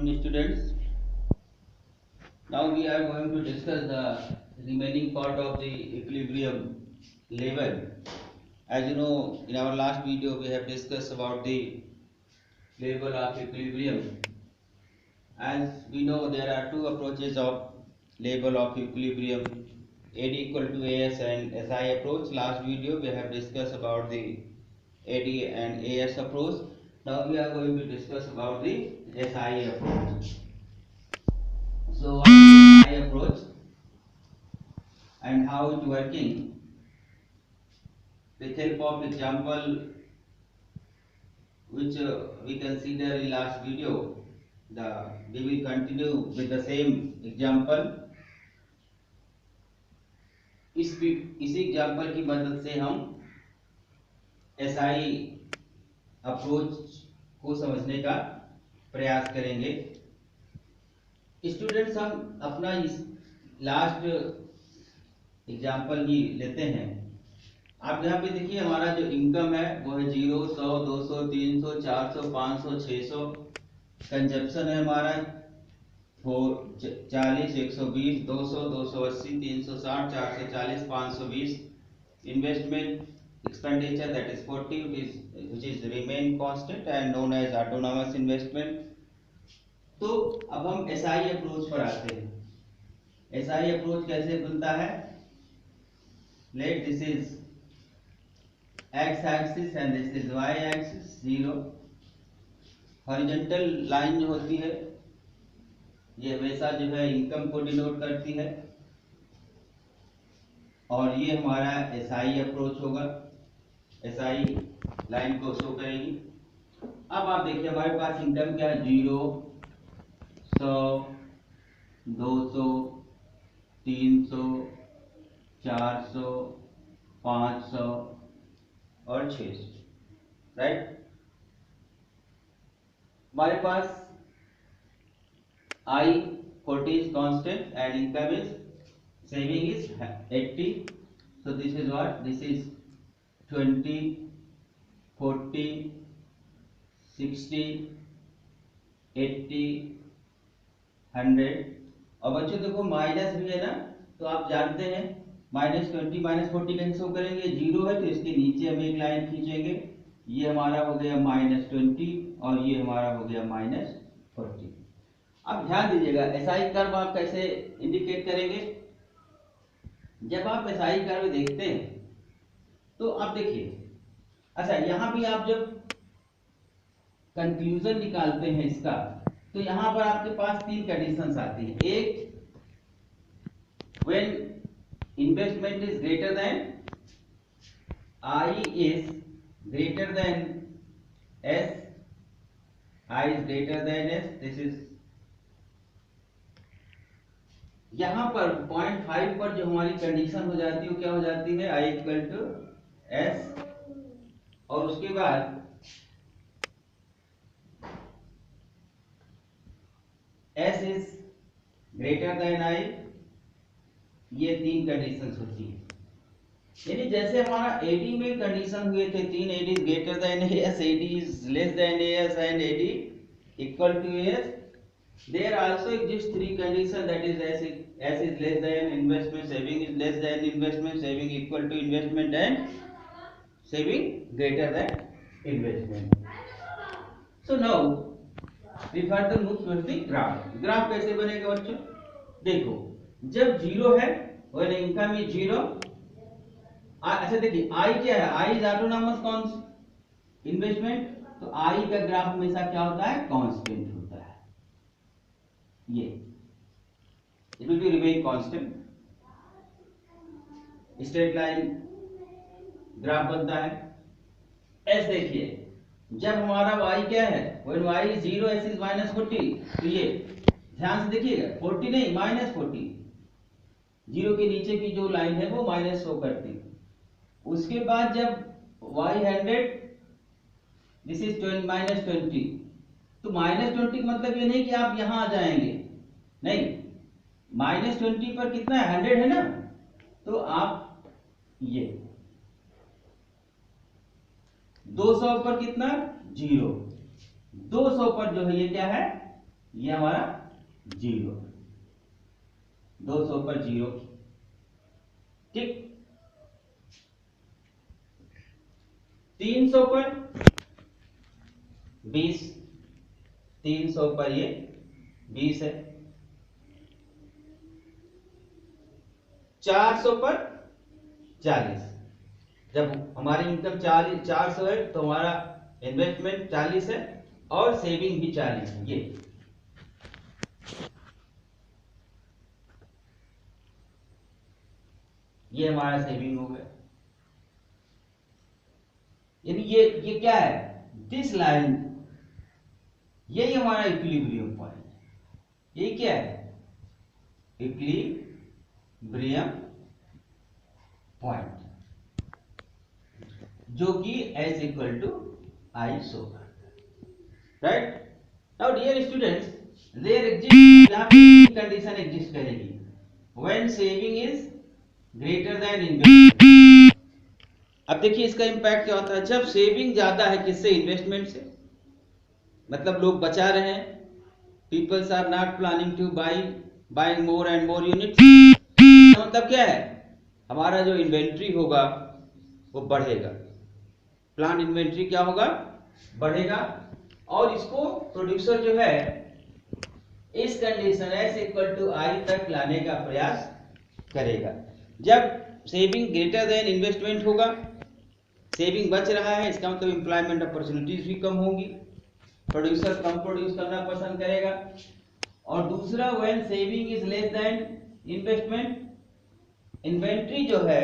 afternoon, students. Now we are going to discuss the remaining part of the equilibrium level. As you know, in our last video we have discussed about the level of equilibrium. As we know, there are two approaches of level of equilibrium: AD equal to AS and SI approach. Last video we have discussed about the AD and AS approach. Now we are going to discuss about the SI approach. So what is SI approach and how it working? With help of example which we consider in last video, we will continue with the same example. इसी example की मदद से हम SI approach को समझने का प्रयास करेंगे। स्टूडेंट्स, हम अपना इस लास्ट एग्जाम्पल ही लेते हैं। आप यहाँ पे देखिए, हमारा जो इनकम है वो है 0, 100, 200, 300, 400, 500, 600। कंजप्शन है हमारा 40, 120, 200, 280, 360, 440, 520। Investment expenditure, that is 40, which is remain constant and known as autonomous investment। तो अब हम एसआई अप्रोच पर आते हैं। एसआई अप्रोच कैसे बनता है? Let this is x axis and this is y axis। 0 horizontal line जो होती है ये हमेशा जो है इनकम को डिनोट करती है, और ये हमारा एसआई अप्रोच होगा। एसआई लाइन को शो करेगी। अब आप देखिए, हमारे पास इनकम क्या है? 0, 100, 200, 300, 400, 500 और 600, राइट। हमारे पास I 40 is constant and income is saving is 80। so this is what? This is 20, 40, 60, 80, 100। और बच्चों देखो, माइनस भी है ना, तो आप जानते हैं -20 -40 कैसे शो करेंगे? 0 है तो इसके नीचे हम एक लाइन खींचेंगे। ये हमारा हो गया -20 और ये हमारा हो गया -40। अब ध्यान दीजिएगा, एसआई कर्व आप कैसे इंडिकेट करेंगे? जब आप एसआई कर्व देखते हैं तो आप देखिए, अच्छा यहाँ भी आप जब कंक्लूजन निकालते हैं इसका, तो यहाँ पर आपके पास 3 कंडीशंस आती हैं। एक, when investment is greater than I is greater than S, I is greater than S. This is यहाँ पर 0.5 पर जो हमारी कंडीशन हो जाती है वो क्या हो जाती है? I equal to S. और उसके बाद S is greater than I। ये 3 कंडीशंस होती है। यानी जैसे हमारा AD में कंडीशन हुए थे 3, AD is greater than AS, AD is less than AS and AD equal to AS। There also exist 3 conditions, that is S is less than investment, saving is less than investment, saving equal to investment and saving greater than investment। So now we further move towards the graph। Graph कैसे बनेगा बच्चों? देखो, जब 0 है when income is 0, अच्छा देखिए I क्या है? I is autonomous इन्वेस्टमेंट, तो I का ग्राफ हमेशा क्या होता है? कांस्टेंट होता है। ये it will be remain constant, straight line graph बनता है। एस देखिए, जब हमारा y क्या है? when y is 0, s is -40। तो ये ध्यान से देखिएगा, 40 नहीं, -40। 0 के नीचे की जो लाइन है वो माइनस शो करती है। उसके बाद जब y 100, दिस इज -20। तो -20 का मतलब ये नहीं कि आप यहां आ जाएंगे, नहीं, -20 पर कितना है? 100 है ना, तो आप ये 200 पर कितना? 0। 200 पर जो है ये क्या है? ये हमारा 0, 200 पर 0, ठीक। 300 पर 20, 300 पर ये 20 है। 400 पर 40, जब हमारी इनकम 400 है तो हमारा इन्वेस्टमेंट 40 है और सेविंग भी 40 है। ये हमारा सेविंग हो गया। यानी ये क्या है, दिस लाइन, यही हमारा इक्विलिब्रियम पॉइंट है। ये क्या है, इक्विलिब्रियम पॉइंट, जो कि S equal to I show करता है, right. Now dear students, there exist, यहाँ पे कंडीशन एग्जिस्ट करेगी when saving is greater than investment. अब देखिए इसका इंपैक्ट क्या होता है, जब सेविंग ज्यादा है किससे, इन्वेस्टमेंट से, मतलब लोग बचा रहे हैं, peoples are not planning to buying more and more units. मतलब क्या है, हमारा जो इन्वेंट्री होगा वो बढ़ेगा, प्लांट इन्वेंट्री क्या होगा, बढ़ेगा, और इसको प्रोड्यूसर जो है इस condition S equal to I तक लाने का प्रयास करेगा। जब सेविंग ग्रेटर देन इन्वेस्टमेंट होगा, सेविंग बच रहा है, इसका मतलब एम्प्लॉयमेंट अपॉर्चुनिटीज भी कम होंगी, प्रोड्यूसर कम प्रोड्यूस करना पसंद करेगा। और दूसरा, when saving is less then investment, inventory जो है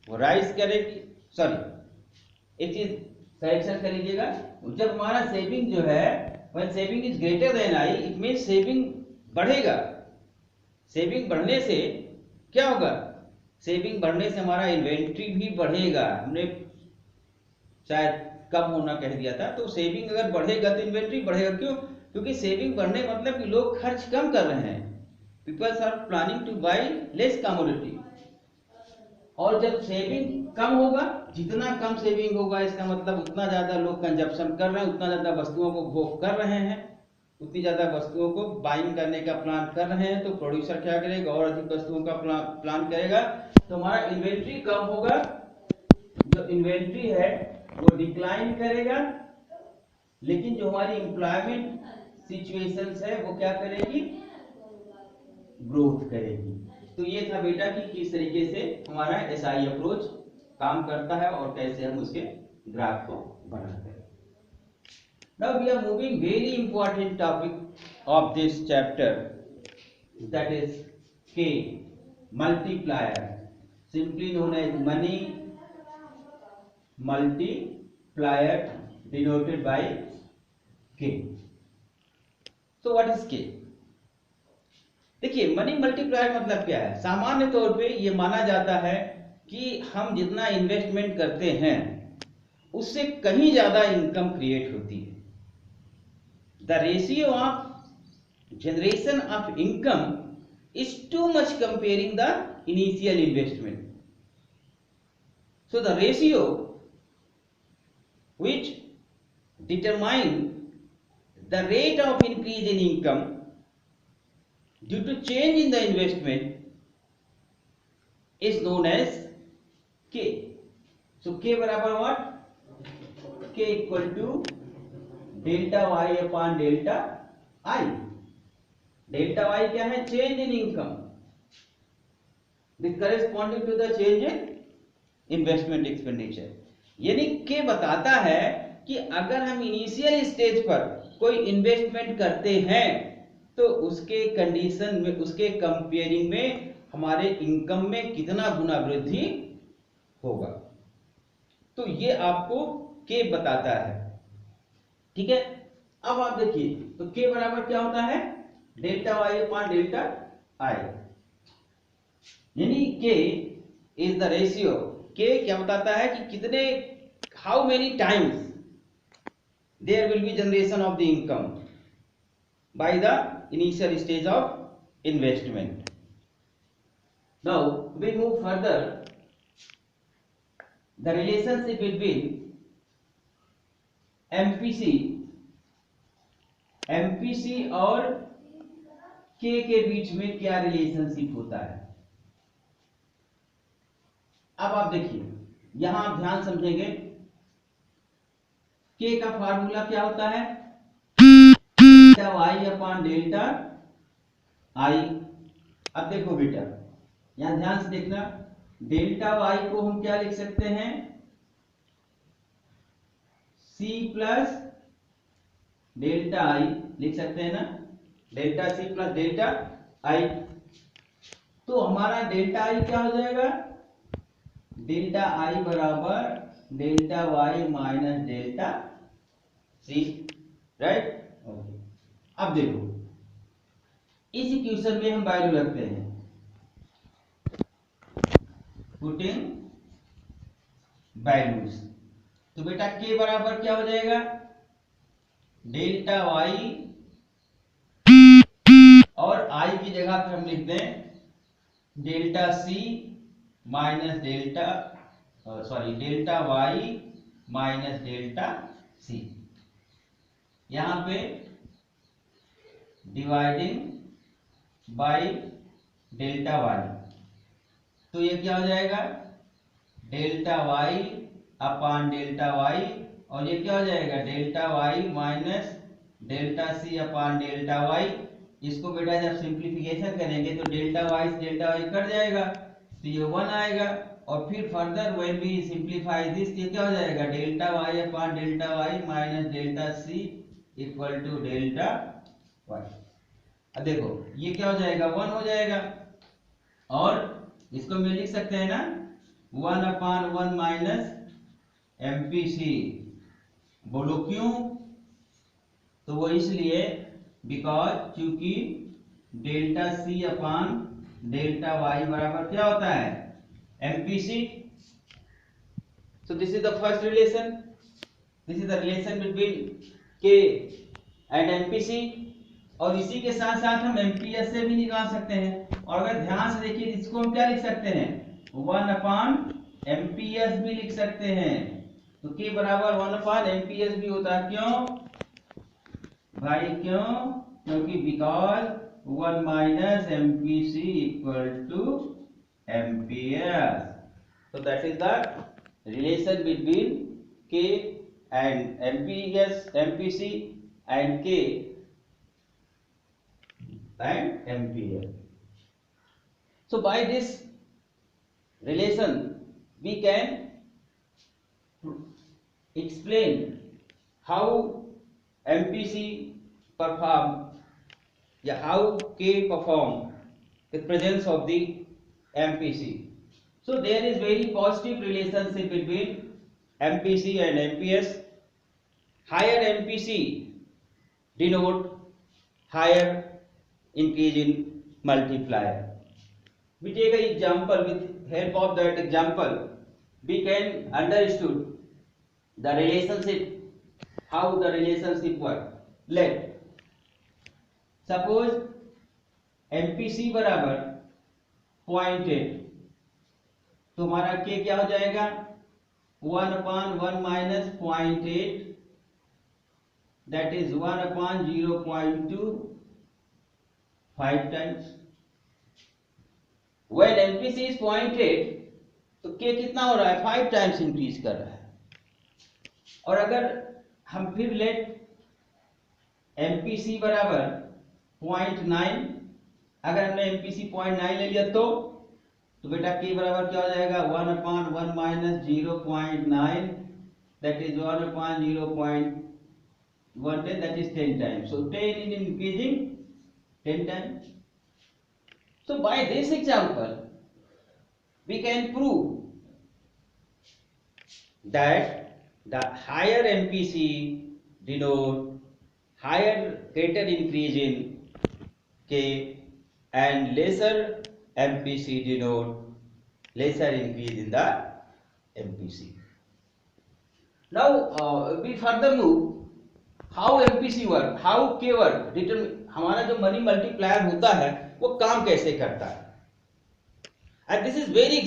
वो राइज करेगी, सॉरी एक चीज करेक्शन कर लीजिएगा, जब हमारा सेविंग जो है when saving is greater than I, it mean saving बढ़ेगा। सेविंग बढ़ने से क्या होगा, सेविंग बढ़ने से हमारा इन्वेंट्री भी बढ़ेगा, हमने शायद कम होना कह दिया था, तो सेविंग अगर बढ़ेगा तो इन्वेंट्री बढ़ेगा। क्यों, क्योंकि सेविंग बढ़ने मतलब कि लोग खर्च कम कर रहे हैं, peoples are planning to buy less commodity. और जब सेविंग कम होगा, जितना कम सेविंग होगा इसका मतलब उतना ज्यादा लोग कंजप्शन कर रहे हैं, उतना ज्यादा वस्तुओं को भोग कर रहे हैं, उतनी ज्यादा वस्तुओं को बाइंग करने का प्लान कर रहे हैं, तो प्रोड्यूसर क्या करेगा, और अधिक वस्तुओं का प्लान करेगा, तो हमारा इन्वेंट्री कम होगा, जो इन्वेंट्री है वो डिक्लाइन करेगा, लेकिन जो हमारी एम्प्लॉयमेंट सिचुएशंस है वो क्या करेगी, ग्रोथ करेगी। तो ये था बेटा कि किस तरीके से हमारा SI अप्रोच काम करता है और कैसे हम उसके ग्राफ को बनाते हैं। Now we are moving very important topic of this chapter, that is K, multiplier, simply known as money multiplier, denoted by K. So what is K? देखिए मनी मल्टीप्लायर मतलब क्या है, सामान्य तौर पे ये माना जाता है कि हम जितना इन्वेस्टमेंट करते हैं उससे कहीं ज्यादा इनकम क्रिएट होती है। The ratio of generation of income is too much comparing the initial investment. So the ratio which determine the rate of increase in income due to change in the investment is known as K. So K बराबर what? K equal to delta Y upon delta I. Delta Y क्या है? Change in income. This corresponding to the change in investment expenditure. यानी K बताता है कि अगर हम initial stage पर कोई इन्वेस्टमेंट करते हैं तो उसके कंडीशन में, उसके कंपेयरिंग में हमारे इनकम में कितना गुना वृद्धि होगा। तो ये आपको K बताता है, ठीक है। अब आप देखिए तो K बराबर क्या होता है, delta Y upon delta I, यानी K is the ratio. K क्या बताता है कि कितने, how many times there will be generation of the income by the initial stage of investment. Now we move further, the relationship between MPC MPC और के बीच में क्या रिलेशनशिप होता है। अब आप देखिए, यहां आप ध्यान समझेंगे, के का फार्मूला क्या होता है, delta Y upon delta I. अब देखो बेटा, यहां ध्यान से देखना, डेल्टा वाई को हम क्या लिख सकते हैं, सी प्लस डेल्टा आई लिख सकते हैं ना, delta C plus delta I. तो हमारा डेल्टा आई क्या हो जाएगा, डेल्टा आई बराबर delta Y minus delta C, right. Okay, अब देखो इस इक्वेशन में हम वैल्यू रखते हैं, पुटिंग वैल्यूज। तो बेटा के बराबर क्या हो जाएगा, डेल्टा वाई, और आई की जगह पर हम लिख दें delta C minus delta, sorry delta Y minus delta C. यहां पे डिवाइडिंग बाय डेल्टा वाई, तो ये क्या हो जाएगा, delta Y upon delta Y, और ये क्या हो जाएगा, delta Y minus delta C upon delta Y. इसको बेटा जब सिंप्लीफिकेशन करेंगे तो डेल्टा वाई से डेल्टा वाई कट जाएगा, तो ये 1 आएगा, और फिर further when we simplify this, ये क्या हो जाएगा, delta Y upon delta Y minus delta C equal to delta Y. अब देखो ये क्या हो जाएगा, 1 हो जाएगा, और इसको मैं लिख सकते हैं ना 1 अपॉन 1 माइनस एमपीसी। बोलो क्यों, तो वो इसलिए बिकॉज क्योंकि delta C upon delta Y बराबर क्या होता है, MPC. So this is the first relation, this is the relation between K and MPC, और इसी के साथ साथ हम एमपीएस से भी निकाल सकते हैं। और अगर ध्यान से देखिए, इसको हम क्या लिख सकते हैं, 1 अपॉन एमपीएस भी लिख सकते हैं। तो के बराबर 1 अपॉन एमपीएस भी होता है, क्यों भाई, क्यों, क्योंकि because 1 minus MPC equal to MPS. तो that is the relation between K and MPS, MPC and K and MPS. So by this relation we can explain how MPC perform, yeah, how K perform in presence of the MPC. So there is very positive relationship between MPC and MPS. Higher MPC denote higher increase in multiplier. We take an example, with help of that example we can understood the relationship, how the relationship work. Let suppose MPC बराबर 0.8, तो हमारा K क्या हो जाएगा, 1 upon 1 minus 0.8, that is 1 upon 0.2, 5 times. When MPC is 0.8, तो K कितना हो रहा है, 5 टाइम्स इंक्रीज कर रहा है। और अगर हम फिर लेट MPC बराबर 0.9, अगर हमने MPC 0.9 ले लिया तो बेटा K बराबर क्या हो जाएगा, 1 upon 1 minus 0.9, that is 1 upon 0.110, that is 10 times. So 10 is increasing 10 times. So by this example we can prove that the higher MPC denote higher, greater increase in K, and lesser MPC denote lesser increase in the MPC. Now we further move how MPC work, how K work, determine हमारा जो money multiplier होता है वो काम कैसे करता है। And this is very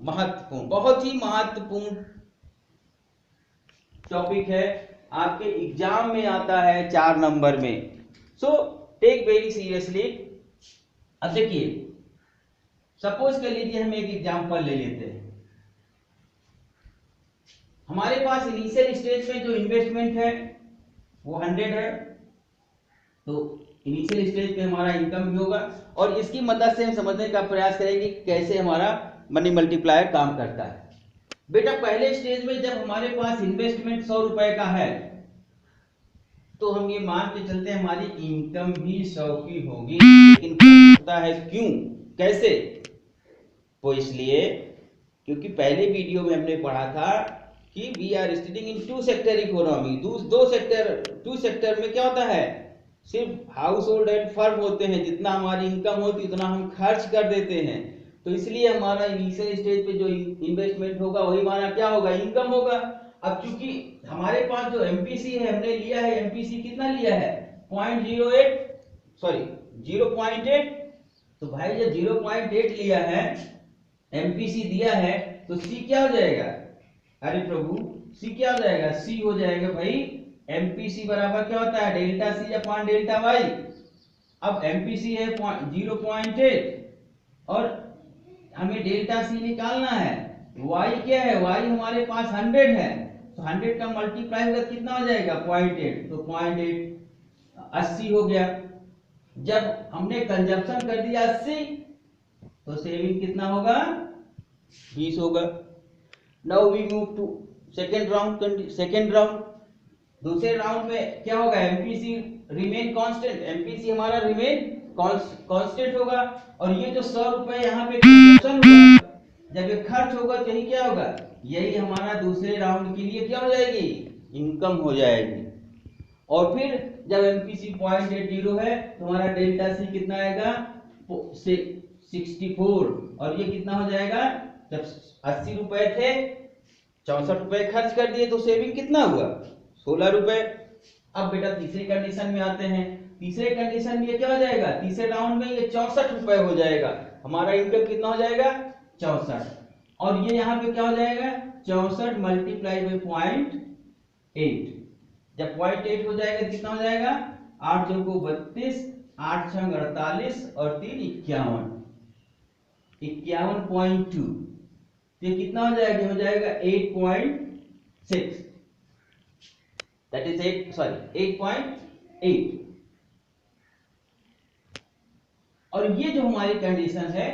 महत्वपूर्ण, बहुत ही महत्वपूर्ण टॉपिक है, आपके एग्जाम में आता है 4 नंबर में। So take very seriously. अब देखिए, सपोज कर लीजिए हम एक एग्जांपल ले लेते हैं। हमारे पास इनिशियल स्टेज में जो इन्वेस्टमेंट है वो 100 है, तो इनिशियल स्टेज पे हमारा इनकम भी होगा, और इसकी मदद से हम समझने का प्रयास करेंगे कि कैसे हमारा मनी मल्टीप्लायर काम करता है। बेटा पहले स्टेज में जब हमारे पास इन्वेस्टमेंट 100 रुपए का है, तो हम ये मान के चलते हैं हमारी इनकम भी 100 की होगी। लेकिन होता है क्यों, कैसे? वो इसलिए क्योंकि पहले वीडियो में हमने पढ़ा था कि we are studying in two sector economy. Two sector में क्या होता है, सिर्फ हाउस होल्ड एंड फर्म होते हैं, जितना हमारी इनकम होती है उतना हम खर्च कर देते हैं। तो इसलिए हमारा इनिशियल स्टेज पे जो इन्वेस्टमेंट होगा वही हमारा क्या होगा, इनकम होगा। अब चूंकि हमारे पास जो एमपीसी है हमने लिया है, एमपीसी कितना लिया है 0.08 सॉरी 0.8। तो भाई जब 0.8 लिया है, एमपीसी दिया है, तो सी क्या हो जाएगा, अरे प्रभु सी क्या हो जाएगा, सी हो जाएगा भाई एमपीसी बराबर क्या होता है delta C upon delta Y. अब एमपीसी है 0.8 और हमें डेल्टा सी निकालना है। वाई क्या है, वाई हमारे पास 100 है, तो 100 का मल्टीप्लाई होगा कितना हो जाएगा 0.8, तो 0.8 80 हो गया। जब हमने कंजप्शन कर दिया 80, तो सेविंग कितना होगा 20 होगा। Now we move to second round. दूसरे राउंड में क्या होगा, एमपीसी रिमेन कांस्टेंट, एमपीसी हमारा रिमेन कांस्टेंट होगा, और ये जो 100 रुपए यहाँ पे कंजप्शन होगा, जब ये खर्च होगा तो यही क्या होगा, यही हमारा दूसरे राउंड के लिए क्या हो जाएगी, इनकम हो जाएगी। और फिर जब एमपीसी 0.80 है तो हमारा डेल्टा सी कितना आएगा 64, और ये कितना हो जाएगा, जब 80 रुपए थे 64 रुपए खर्च कर दिए तो सेविंग कितना हुआ 16 रुपए। अब बेटा तीसरी कंडीशन में आते हैं। तीसरे कंडीशन में ये क्या हो जाएगा, तीसरे राउंड में ये 64 रुपए हो जाएगा, हमारा इनकम कितना हो जाएगा 64, और ये यहाँ पे क्या हो जाएगा 64 मल्टीप्लाई बाई 0.8। जब 0.8 हो जाएगा कितना हो जाएगा, 8 चौको 32, 8 छंग 48 और 3 51, 51.2। ये कितना हो जाएगा, 8.6, दैट इज 8.8। और ये जो हमारी कंडीशन है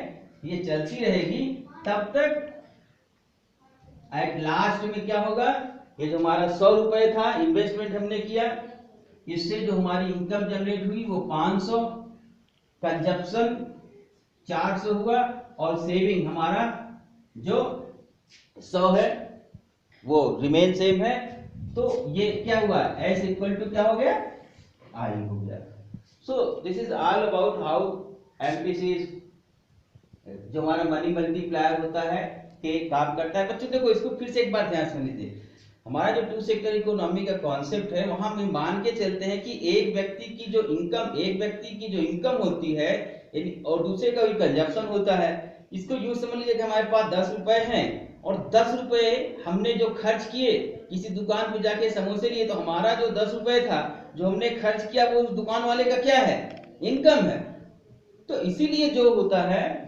ये चलती रहेगी तब तक। एट लास्ट में क्या होगा, ये जो हमारा 100 रुपए था इन्वेस्टमेंट हमने किया, इससे जो हमारी इनकम जनरेट हुई वो 500, कंजप्शन 400 हुआ, और सेविंग हमारा जो 100 है वो रिमेन सेम है। तो ये क्या हुआ, एस इक्वल टू क्या हो गया, आई हो गया। सो this is all about how MPC जो हमारा मनी मल्टीप्लायर होता है के काम करता है। बच्चों देखो इसको फिर से एक बार ध्यान से सुन लीजिए। हमारा जो टू सेक्टर इकोनॉमी का कॉन्सेप्ट है, वहां हम मान के चलते हैं कि एक व्यक्ति की जो इनकम होती है और दूसरे का भी कंजप्शन होता है। इसको यूं समझ लीजिए कि हमारे पास 10 रुपए हैं और 10 रुपए हमने जो खर्च किए, किसी दुकान पे जाके समोसे लिए, तो हमारा जो 10 रुपए था जो हमने खर्च किया वो उस दुकान वाले का क्या है, इनकम है। तो इसीलिए जो होता है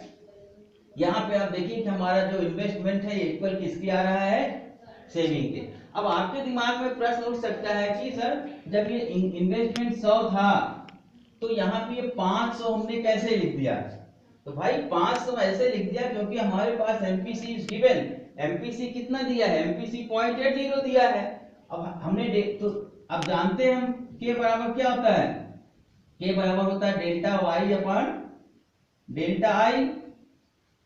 यहाँ पे आप देखिए कि हमारा जो इन्वेस्टमेंट है ये इक्वल किसके आ रहा है, सेविंग के। अब आपके दिमाग में प्रश्न उठ सकता है कि सर जब ये इन्वेस्टमेंट 100 था तो यहाँ पे ये 500 हमने कैसे लिख दिया। तो भाई 500 ऐसे लिख दिया क्योंकि हमारे पास एमपीसी इज गिवन। एमपीसी कितना दिया है, एमपीसी 0.80 दिया है। अब हमने तो अब जानते हैं हम के बराबर क्या होता है, के बराबर होता है delta Y upon delta I.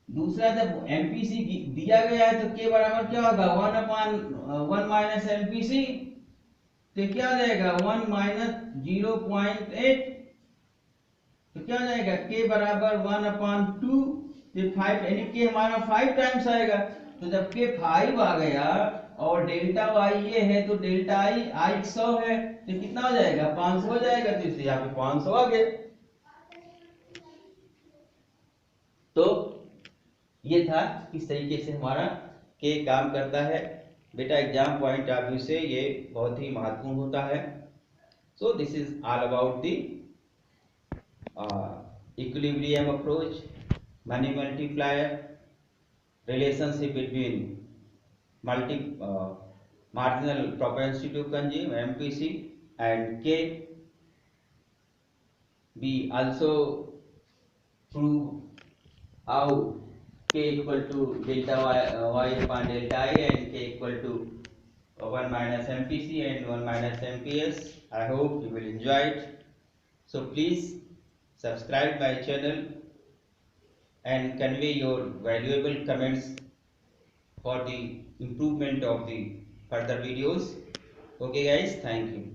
दूसरा जब एमपीसी दिया गया है तो के बराबर क्या होगा 1/1 माइनस एमपीसी, तो क्या आ जाएगा 1 माइनस 0.8, तो क्या हो जाएगा के बराबर 1/2, तो 5 यानी के हमारा 5 टाइम्स आएगा। तो जब के 5 आ गया और डेल्टा वाई ये है तो डेल्टा आई 100 है, तो कितना हो जाएगा 500 हो जाएगा, तो इससे यहाँ पे 500 आ गए। तो ये था किस तरीके से हमारा के काम करता है। बेटा एग्जाम पॉइंट ऑफ व्यू से ये बहुत ही महत्वपूर्ण होता है। सो this is all about the equilibrium approach, money multiplier, relationship between marginal propensity to consume MPC, and K. We also prove how K equal to delta y upon delta I, and K equal to 1 minus MPC and 1 minus MPS. I hope you will enjoy it. So please subscribe my channel and convey your valuable comments for the improvement of the further videos. Okay guys, thank you.